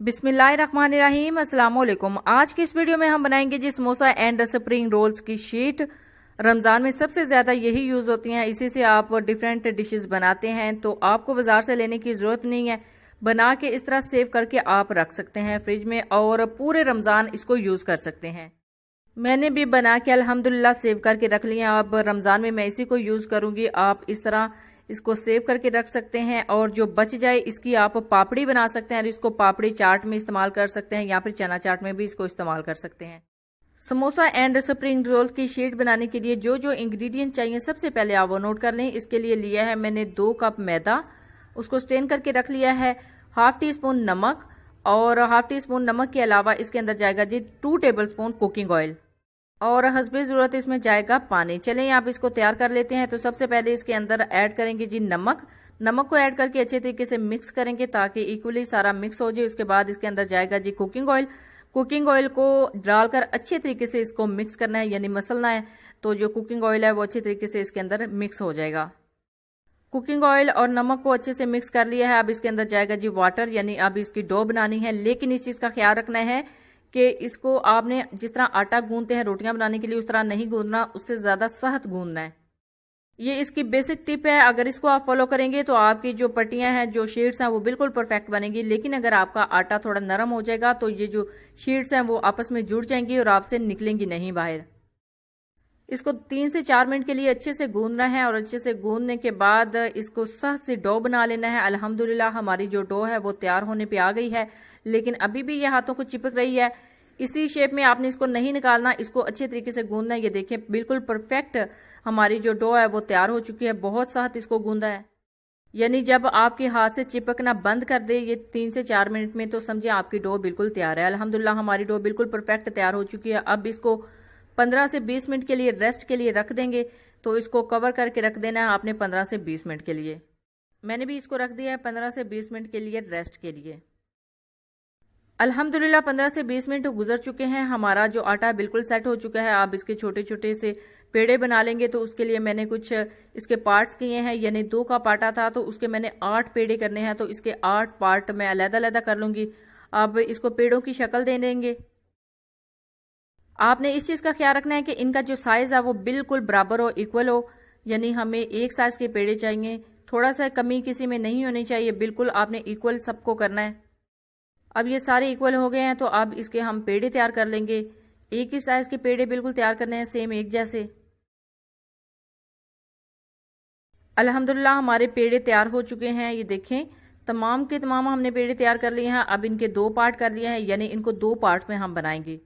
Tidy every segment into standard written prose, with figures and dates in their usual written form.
बिस्मिल्लाहिर्रहमानिर्रहीम, अस्सलाम वालेकुम। आज की इस वीडियो में हम बनाएंगे जी समोसा एंड स्प्रिंग रोल्स की शीट। रमज़ान में सबसे ज़्यादा यही यूज़ होती हैं, इसी से आप डिफरेंट डिशेस बनाते हैं, तो आपको बाजार से लेने की ज़रूरत नहीं है। बना के इस तरह सेव करके आप रख सकते हैं फ्रिज में और पूरे रमज़ान इसको यूज़ कर सकते हैं। मैंने भी बना के अल्हम्दुलिल्लाह सेव करके रख लिया। अब रमज़ान में मैं इसी को यूज़ करूँगी। आप इस तरह इसको सेव करके रख सकते हैं और जो बच जाए इसकी आप पापड़ी बना सकते हैं और इसको पापड़ी चाट में इस्तेमाल कर सकते हैं या फिर चना चाट में भी इसको इस्तेमाल कर सकते हैं। समोसा एंड स्प्रिंग रोल्स की शीट बनाने के लिए जो जो इंग्रेडिएंट चाहिए सबसे पहले आप वो नोट कर लें। इसके लिए लिया है मैंने 2 कप मैदा, उसको स्टेन करके रख लिया है। हाफ टी स्पून नमक और हाफ टी स्पून नमक के अलावा इसके अंदर जाएगा जी 2 टेबल स्पून कुकिंग ऑयल और हस्बे ज़रूरत इसमें जाएगा पानी। चलें आप इसको तैयार कर लेते हैं। तो सबसे पहले इसके अंदर ऐड करेंगे जी नमक। नमक को ऐड करके अच्छे तरीके से मिक्स करेंगे ताकि इक्वली सारा मिक्स हो जाए। उसके बाद इसके अंदर जाएगा जी कुकिंग ऑयल। कुकिंग ऑयल को डालकर अच्छे तरीके से इसको मिक्स करना है, यानी मसलना है। तो जो कुकिंग ऑयल है वो अच्छे तरीके से इसके अंदर मिक्स हो जाएगा। कुकिंग ऑयल और नमक को अच्छे से मिक्स कर लिया है। अब इसके अंदर जाएगा जी वाटर, यानी अब इसकी डो बनानी है। लेकिन इस चीज़ का ख्याल रखना है कि इसको आपने जिस तरह आटा गूंदते हैं रोटियां बनाने के लिए उस तरह नहीं गूंदना, उससे ज़्यादा सख्त गूंदना है। ये इसकी बेसिक टिप है। अगर इसको आप फॉलो करेंगे तो आपकी जो पट्टियां हैं, जो शीट्स हैं, वो बिल्कुल परफेक्ट बनेगी। लेकिन अगर आपका आटा थोड़ा नरम हो जाएगा तो ये जो शीट्स हैं वो आपस में जुड़ जाएंगी और आपसे निकलेंगी नहीं बाहर। इसको 3 से 4 मिनट के लिए अच्छे से गूंदना है और अच्छे से गूंदने के बाद इसको सख्त से डो बना लेना है। अल्हम्दुलिल्लाह हमारी जो डो है वो तैयार होने पे आ गई है, लेकिन अभी भी ये हाथों को चिपक रही है। इसी शेप में आपने इसको नहीं निकालना, इसको अच्छे तरीके से गूंदना है। ये देखिए बिल्कुल परफेक्ट हमारी जो डो है वो तैयार हो चुकी है। बहुत सख्त इसको गूंदा है, यानी जब आपके हाथ से चिपकना बंद कर दे ये 3 से 4 मिनट में, तो समझिए आपकी डो बिल्कुल तैयार है। अल्हम्दुलिल्लाह हमारी डो बिल्कुल परफेक्ट तैयार हो चुकी है। अब इसको 15 से 20 मिनट के लिए रेस्ट के लिए रख देंगे। तो इसको कवर करके रख देना है आपने 15 से 20 मिनट के लिए। मैंने भी इसको रख दिया है 15 से 20 मिनट के लिए रेस्ट के लिए। अल्हम्दुलिल्लाह 15 से 20 मिनट गुजर चुके हैं। हमारा जो आटा बिल्कुल सेट हो चुका है। आप इसके छोटे छोटे से पेड़े बना लेंगे। तो उसके लिए मैंने कुछ इसके पार्ट्स किए हैं, यानी 2 कप आटा था तो उसके मैंने 8 पेड़े करने हैं। तो इसके 8 पार्ट मैं अलग-अलग कर लूंगी। अब इसको पेड़ों की शक्ल दे देंगे। आपने इस चीज़ का ख्याल रखना है कि इनका जो साइज़ है वो बिल्कुल बराबर हो, इक्वल हो, यानी हमें एक साइज़ के पेड़े चाहिए। थोड़ा सा कमी किसी में नहीं होनी चाहिए, बिल्कुल आपने इक्वल सबको करना है। अब ये सारे इक्वल हो गए हैं तो अब इसके हम पेड़े तैयार कर लेंगे। एक ही साइज़ के पेड़े बिल्कुल तैयार करने हैं, सेम एक जैसे। अल्हम्दुलिल्लाह हमारे पेड़े तैयार हो चुके हैं। ये देखें तमाम के तमाम हमने पेड़े तैयार कर लिए हैं। अब इनके 2 पार्ट कर लिए हैं, यानी इनको 2 पार्ट्स में हम बनाएंगे।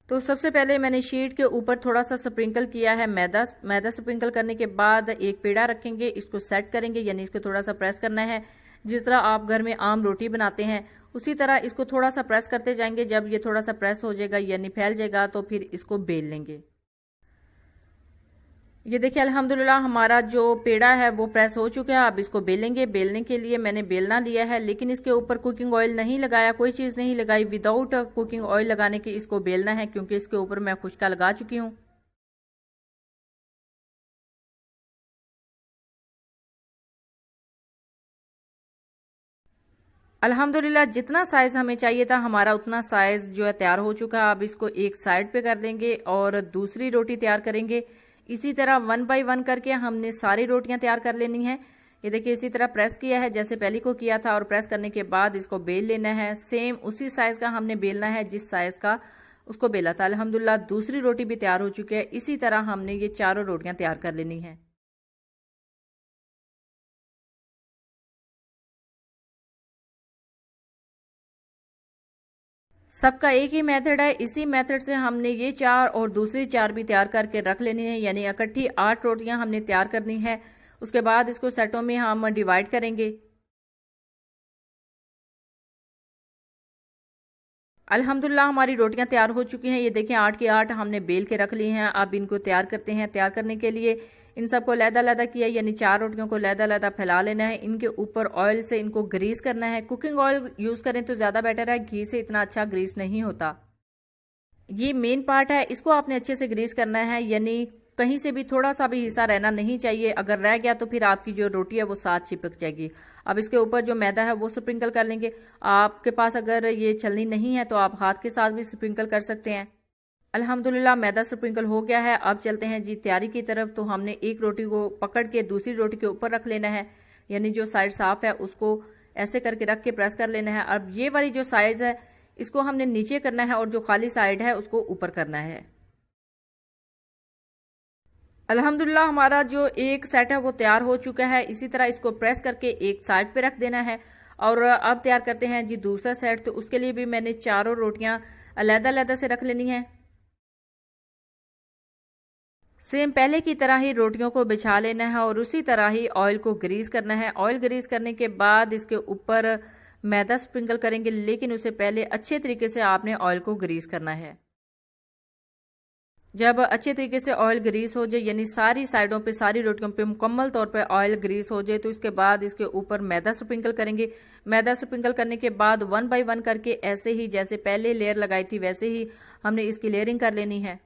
तो सबसे पहले मैंने शीट के ऊपर थोड़ा सा स्प्रिंकल किया है मैदा। मैदा स्प्रिंकल करने के बाद एक पेड़ा रखेंगे, इसको सेट करेंगे, यानी इसको थोड़ा सा प्रेस करना है। जिस तरह आप घर में आम रोटी बनाते हैं उसी तरह इसको थोड़ा सा प्रेस करते जाएंगे। जब ये थोड़ा सा प्रेस हो जाएगा यानी फैल जाएगा तो फिर इसको बेल लेंगे। ये देखिए अल्हम्दुलिल्लाह हमारा जो पेड़ा है वो प्रेस हो चुका है। अब इसको बेलेंगे। बेलने के लिए मैंने बेलना लिया है, लेकिन इसके ऊपर कुकिंग ऑयल नहीं लगाया, कोई चीज़ नहीं लगाई। विदाउट कुकिंग ऑयल लगाने के इसको बेलना है, क्योंकि इसके ऊपर मैं खुश्का लगा चुकी हूँ। अल्हम्दुलिल्लाह जितना साइज हमें चाहिए था हमारा उतना साइज जो है तैयार हो चुका है। अब इसको एक साइड पे कर देंगे और दूसरी रोटी तैयार करेंगे। इसी तरह 1 बाय 1 करके हमने सारी रोटियां तैयार कर लेनी है। ये देखिए इसी तरह प्रेस किया है जैसे पहले को किया था और प्रेस करने के बाद इसको बेल लेना है। सेम उसी साइज का हमने बेलना है जिस साइज का उसको बेला था। अल्हम्दुलिल्लाह दूसरी रोटी भी तैयार हो चुकी है। इसी तरह हमने ये चारों रोटियां तैयार कर लेनी है। सबका एक ही मेथड है। इसी मेथड से हमने ये 4 और दूसरी 4 भी तैयार करके रख लेनी है, यानी इकट्ठी 8 रोटियां हमने तैयार करनी है। उसके बाद इसको सेटों में हम डिवाइड करेंगे। अल्हम्दुलिल्लाह हमारी रोटियां तैयार हो चुकी हैं। ये देखें 8 की 8 हमने बेल के रख ली हैं। अब इनको तैयार करते हैं। तैयार करने के लिए इन सबको लहदा किया, यानी 4 रोटियों को लहदा फैला लेना है। इनके ऊपर ऑयल से इनको ग्रीस करना है। कुकिंग ऑयल यूज़ करें तो ज़्यादा बेटर है, घी से इतना अच्छा ग्रीस नहीं होता। ये मेन पार्ट है, इसको आपने अच्छे से ग्रीस करना है, यानी कहीं से भी थोड़ा सा भी हिस्सा रहना नहीं चाहिए। अगर रह गया तो फिर आपकी जो रोटी है वो साथ चिपक जाएगी। अब इसके ऊपर जो मैदा है वो स्प्रिंकल कर लेंगे। आपके पास अगर ये छलनी नहीं है तो आप हाथ के साथ भी स्प्रिंकल कर सकते हैं। अल्हम्दुलिल्लाह मैदा स्प्रिंकल हो गया है। अब चलते हैं जी तैयारी की तरफ। तो हमने एक रोटी को पकड़ के दूसरी रोटी के ऊपर रख लेना है, यानी जो साइड साफ है उसको ऐसे करके रख के प्रेस कर लेना है। अब ये वाली जो साइड है इसको हमने नीचे करना है और जो खाली साइड है उसको ऊपर करना है। अल्हम्दुलिल्लाह हमारा जो एक सेट है वो तैयार हो चुका है। इसी तरह इसको प्रेस करके एक साइड पे रख देना है। और अब तैयार करते हैं जी दूसरा सेट। तो उसके लिए भी मैंने चारों रोटियां अलग-अलग से रख लेनी है। सेम पहले की तरह ही रोटियों को बिछा लेना है और उसी तरह ही ऑयल को ग्रीस करना है। ऑयल ग्रीस करने के बाद इसके ऊपर मैदा स्प्रिंकल करेंगे, लेकिन उससे पहले अच्छे तरीके से आपने ऑयल को ग्रीस करना है। जब अच्छे तरीके से ऑयल ग्रीस हो जाए, यानी सारी साइडों पे सारी रोटियों पे मुकम्मल तौर पे ऑयल ग्रीस हो जाए, तो इसके बाद इसके ऊपर मैदा स्प्रिंकल करेंगे। मैदा स्प्रिंकल करने के बाद 1 बाय 1 करके ऐसे ही जैसे पहले लेयर लगाई थी वैसे ही हमने इसकी लेयरिंग कर लेनी है।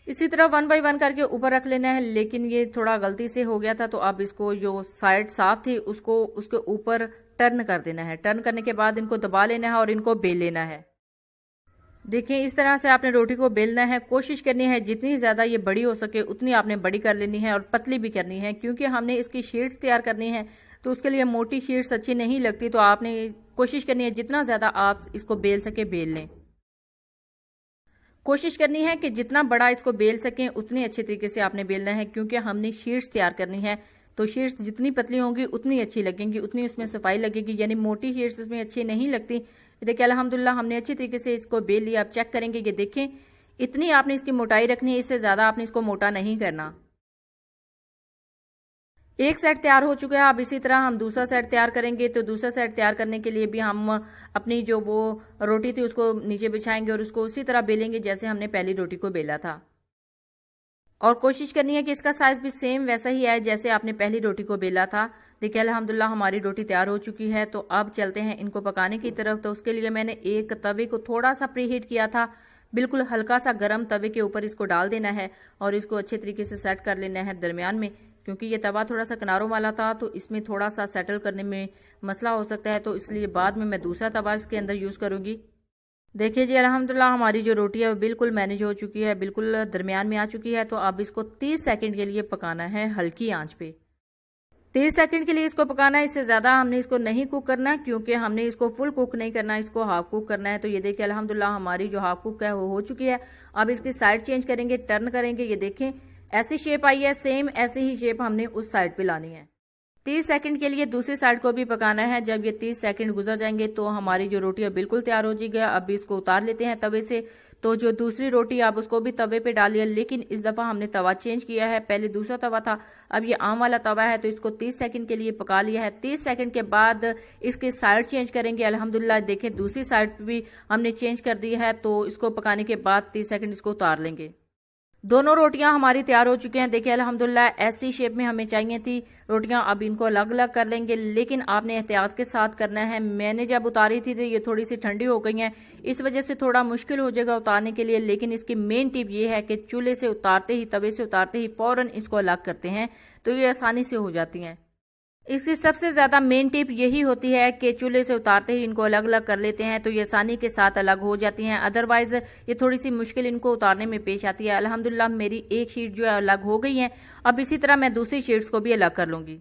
इसी तरह 1 बाय 1 करके ऊपर रख लेना है, लेकिन ये थोड़ा गलती से हो गया था तो अब इसको जो साइड साफ थी उसको उसके ऊपर टर्न कर देना है। टर्न करने के बाद इनको दबा लेना है और इनको बेल लेना है। देखिए इस तरह से आपने रोटी को बेलना है। कोशिश करनी है जितनी ज्यादा ये बड़ी हो सके उतनी आपने बड़ी कर लेनी है और पतली भी करनी है, क्योंकि हमने इसकी शीट्स तैयार करनी है तो उसके लिए मोटी शीट्स अच्छी नहीं लगती। तो आपने कोशिश करनी है जितना ज्यादा आप इसको बेल सके बेल लें। कोशिश करनी है कि जितना बड़ा इसको बेल सकें उतनी अच्छे तरीके से आपने बेलना है, क्योंकि हमने शीट्स तैयार करनी है। तो शीट्स जितनी पतली होंगी उतनी अच्छी लगेंगी, उतनी उसमें सफाई लगेगी, यानी मोटी शीट्स इसमें अच्छी नहीं लगती। देखिए अल्हम्दुलिल्लाह हमने अच्छी तरीके से इसको बेल लिया। आप चेक करेंगे कि देखें इतनी आपने इसकी मोटाई रखनी है, इससे ज्यादा आपने इसको मोटा नहीं करना। एक सेट तैयार हो चुका है। अब इसी तरह हम दूसरा सेट तैयार करेंगे। तो दूसरा सेट तैयार करने के लिए भी हम अपनी जो वो रोटी थी उसको नीचे बिछाएंगे और उसको उसी तरह बेलेंगे जैसे हमने पहली रोटी को बेला था। और कोशिश करनी है कि इसका साइज भी सेम वैसा ही आए जैसे आपने पहली रोटी को बेला था। देखिए अल्हम्दुलिल्लाह हमारी रोटी तैयार हो चुकी है। तो अब चलते हैं इनको पकाने की तरफ। तो उसके लिए मैंने एक तवे को थोड़ा सा प्रीहीट किया था, बिल्कुल हल्का सा गर्म तवे के ऊपर इसको डाल देना है और इसको अच्छे तरीके से सेट कर लेना है दरमियान में, क्योंकि ये तवा थोड़ा सा किनारों वाला था तो इसमें थोड़ा सा सेटल करने में मसला हो सकता है। तो इसलिए बाद में मैं दूसरा तवा इसके अंदर यूज करूंगी। देखिए जी अल्हम्दुलिल्लाह हमारी जो रोटी है वो बिल्कुल मैनेज हो चुकी है, बिल्कुल दरमियान में आ चुकी है। तो अब इसको 30 सेकंड के लिए पकाना है हल्की आंच पे। 30 सेकंड के लिए इसको पकाना है, इससे ज्यादा हमने इसको नहीं कुक करना, क्योंकि हमने इसको फुल कुक नहीं करना, इसको हाफ कुक करना है। तो ये देखिए अल्हम्दुलिल्लाह हमारी जो हाफ कुक है वो हो चुकी है। अब इसकी साइड चेंज करेंगे, टर्न करेंगे। ये देखें ऐसी शेप आई है, सेम ऐसी ही शेप हमने उस साइड पे लानी है। 30 सेकंड के लिए दूसरी साइड को भी पकाना है। जब ये 30 सेकंड गुजर जाएंगे तो हमारी जो रोटी है बिल्कुल तैयार हो जाएगी। अब इसको उतार लेते हैं तवे से। तो जो दूसरी रोटी आप उसको भी तवे पे डालिए, लेकिन इस दफा हमने तवा चेंज किया है। पहले दूसरा तवा था, अब ये आम वाला तवा है। तो इसको 30 सेकंड के लिए पका लिया है। 30 सेकंड के बाद इसकी साइड चेंज करेंगे। अल्हम्दुलिल्लाह देखें दूसरी साइड भी हमने चेंज कर दी है। तो इसको पकाने के बाद 30 सेकंड इसको उतार लेंगे। दोनों रोटियां हमारी तैयार हो चुकी हैं। देखिए अल्हम्दुलिल्लाह ऐसी शेप में हमें चाहिए थी रोटियां। अब इनको अलग अलग कर लेंगे, लेकिन आपने एहतियात के साथ करना है। मैंने जब उतारी थी तो ये थोड़ी सी ठंडी हो गई हैं, इस वजह से थोड़ा मुश्किल हो जाएगा उतारने के लिए। लेकिन इसकी मेन टिप ये है कि चूल्हे से उतारते ही, तवे से उतारते ही फौरन इसको अलग करते हैं तो ये आसानी से हो जाती हैं। इसकी सबसे ज्यादा मेन टिप यही होती है कि चूल्हे से उतारते ही इनको अलग अलग कर लेते हैं तो ये आसानी के साथ अलग हो जाती हैं। अदरवाइज ये थोड़ी सी मुश्किल इनको उतारने में पेश आती है। अल्हम्दुलिल्लाह मेरी एक शीट जो है अलग हो गई है। अब इसी तरह मैं दूसरी शीट्स को भी अलग कर लूंगी।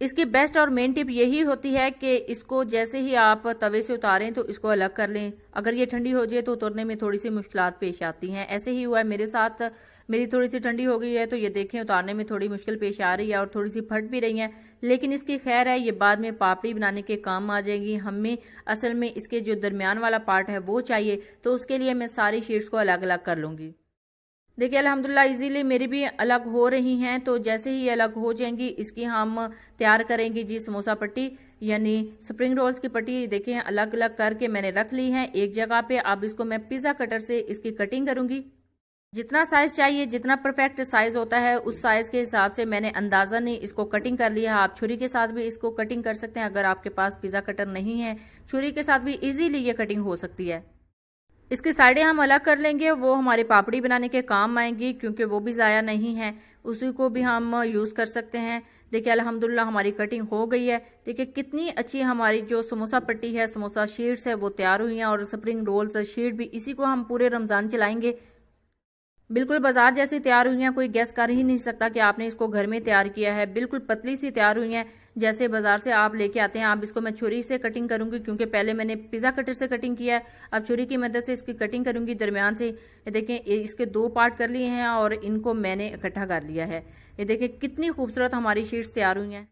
इसकी बेस्ट और मेन टिप यही होती है कि इसको जैसे ही आप तवे से उतारें तो इसको अलग कर लें। अगर ये ठंडी हो जाए तो उतरने में थोड़ी सी मुश्किलात पेश आती हैं। ऐसे ही हुआ है मेरे साथ, मेरी थोड़ी सी ठंडी हो गई है तो ये देखें उतारने में थोड़ी मुश्किल पेश आ रही है और थोड़ी सी फट भी रही है। लेकिन इसकी खैर है, ये बाद में पापड़ी बनाने के काम आ जाएगी। हमें असल में इसके जो दरमियान वाला पार्ट है वो चाहिए, तो उसके लिए मैं सारी शीट्स को अलग अलग कर लूंगी। देखिए अल्हम्दुलिल्लाह इजीली मेरी भी अलग हो रही हैं। तो जैसे ही अलग हो जाएंगी इसकी हम तैयार करेंगे जी समोसा पट्टी, यानी स्प्रिंग रोल्स की पट्टी। देखिए अलग अलग करके मैंने रख ली है एक जगह पे। अब इसको मैं पिज्जा कटर से इसकी कटिंग करूंगी। जितना साइज चाहिए, जितना परफेक्ट साइज होता है उस साइज के हिसाब से मैंने अंदाजा नहीं इसको कटिंग कर लिया है। आप छुरी के साथ भी इसको कटिंग कर सकते हैं। अगर आपके पास पिज्जा कटर नहीं है, छुरी के साथ भी इजीली ये कटिंग हो सकती है। इसकी साइडें हम अलग कर लेंगे, वो हमारी पापड़ी बनाने के काम आएंगी क्योंकि वो भी ज़ाया नहीं है, उसी को भी हम यूज़ कर सकते हैं। देखिए अल्हम्दुलिल्लाह हमारी कटिंग हो गई है। देखिए कितनी अच्छी हमारी जो समोसा पट्टी है, समोसा शीट्स है वो तैयार हुई हैं और स्प्रिंग रोल्स शीट भी, इसी को हम पूरे रमज़ान चलाएंगे। बिल्कुल बाजार जैसी तैयार हुई हैं, कोई गेस कर ही नहीं सकता कि आपने इसको घर में तैयार किया है। बिल्कुल पतली सी तैयार हुई हैं, जैसे बाजार से आप लेके आते हैं। आप इसको मैं छुरी से कटिंग करूंगी क्योंकि पहले मैंने पिज़्ज़ा कटर से कटिंग किया है, अब छुरी की मदद से इसकी कटिंग करूंगी दरमियान से। ये देखें इसके 2 पार्ट कर लिए हैं और इनको मैंने इकट्ठा कर लिया है। ये देखें कितनी खूबसूरत हमारी शीट्स तैयार हुई हैं।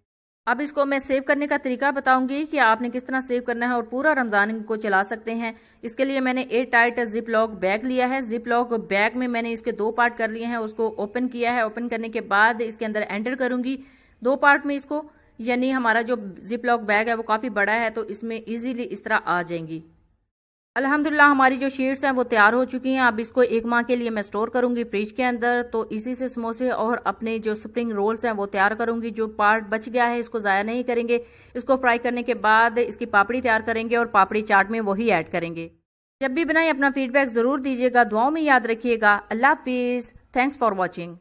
अब इसको मैं सेव करने का तरीका बताऊंगी कि आपने किस तरह सेव करना है और पूरा रमजान को चला सकते हैं। इसके लिए मैंने air tight zip lock bag लिया है। जिप लॉक बैग में मैंने इसके 2 पार्ट कर लिए हैं, उसको ओपन किया है। ओपन करने के बाद इसके अंदर एंटर करूंगी 2 पार्ट में इसको, यानी हमारा जो जिप लॉक बैग है वो काफी बड़ा है तो इसमें इजीली इस तरह आ जाएंगी। अल्हम्दुलिल्लाह हमारी जो शीट्स हैं वो तैयार हो चुकी हैं। अब इसको 1 माह के लिए मैं स्टोर करूंगी फ्रिज के अंदर। तो इसी से समोसे और अपने जो स्प्रिंग रोल्स हैं वो तैयार करूंगी। जो पार्ट बच गया है इसको ज़ाया नहीं करेंगे, इसको फ्राई करने के बाद इसकी पापड़ी तैयार करेंगे और पापड़ी चाट में वही ऐड करेंगे। जब भी बनाए अपना फीडबैक ज़रूर दीजिएगा, दुआओं में याद रखिएगा। अल्लाह हाफिज़, थैंक्स फॉर वॉचिंग।